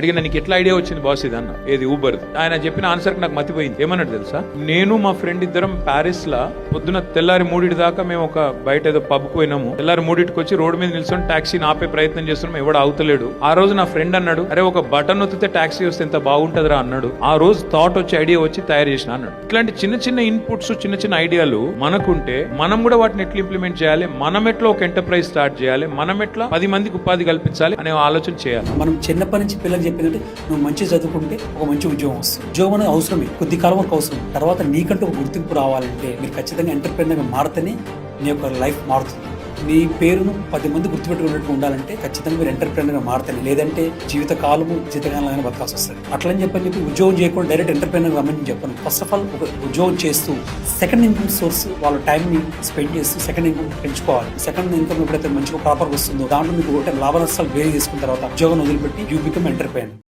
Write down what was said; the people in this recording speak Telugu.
అడిగిన నీకు ఎట్లా ఐడియా వచ్చింది బాస్ ఇది అన్న ఏది ఊబర్ ఆయన చెప్పిన ఆన్సర్ నాకు మతిపోయింది. ఏమన్నాడు తెలుసా, నేను మా ఫ్రెండ్ ఇద్దరం ప్యారిస్ లా పొద్దున తెల్లారి 3 దాకా మేము ఒక బయట ఏదో పబ్ పోయినాము. తెల్లారి 3కి వచ్చి రోడ్డు మీద నిల్చొని టాక్సీని ఆపే ప్రయత్నం చేస్తున్నాం, ఎవడు అవుతలేడు. ఆ రోజు నా ఫ్రెండ్ అన్నాడు, అరే ఒక బటన్ నొత్తితే టాక్సీ వస్తే ఎంత బాగుంటదిరా అన్నాడు. ఆ రోజు థాట్ వచ్చి ఐడియా వచ్చి తయారు చేసిన అన్నాడు. ఇట్లాంటి చిన్న చిన్న ఇన్పుట్స్ చిన్న చిన్న ఐడియాలు మనకుంటే మనం కూడా వాటిని ఎట్లా ఇంప్లిమెంట్ చేయాలి, మనం ఎట్లా ఒక ఎంటర్ప్రైజ్ స్టార్ట్ చేయాలి, మనం ఎట్లా 10 మందికి ఉపాధి కల్పించాలి అనే ఆలోచన చేయాలి. మనం చిన్నప్పటి నుంచి పిల్లలు చెప్పినట్టు నువ్వు మంచి చదువుకుంటే ఒక మంచి ఉద్యోగం వస్తుంది. ఉద్యోగం అనేది అవసరమే, కొద్ది కాలం వరకు అవసరం. తర్వాత నీకంటూ ఒక గుర్తింపు రావాలంటే మీరు ఖచ్చితంగా ఎంటర్ప్రెన్యూర్గా మారితేనే నీ యొక్క లైఫ్ మారుతుంది. మీ పేరును 10 మంది గుర్తుపెట్టుకున్నట్టు ఉండాలంటే ఖచ్చితంగా మీరు ఎంటర్ప్రెన్యూర్గా మారుతానే, లేదంటే జీవితకాలము జీతకాలంగానే బతకాల్సి వస్తుంది. అట్లని చెప్పి ఉద్యోగం చేయకుండా డైరెక్ట్ ఎంటర్ప్రెన్యూర్ రమ్మని చెప్పను. ఫస్ట్ ఆఫ్ ఆల్ ఒక ఉద్యోగం చేస్తూ సెకండ్ ఇన్కమ్ సోర్స్ వాళ్ళ టైంని స్పెండ్ చేస్తూ సెకండ్ ఇన్కమ్ పెంచుకోవాలి. సెకండ్ ఇన్కమ్ ఎప్పుడైతే మంచిగా ప్రాపర్గా వస్తుందో దాంట్లో మీకు లాభ నష్టాలు వేరే చేసుకున్న తర్వాత ఉద్యోగం వదిలిపెట్టి యూ బికమ్ ఎంటర్ప్రెన్యూర్.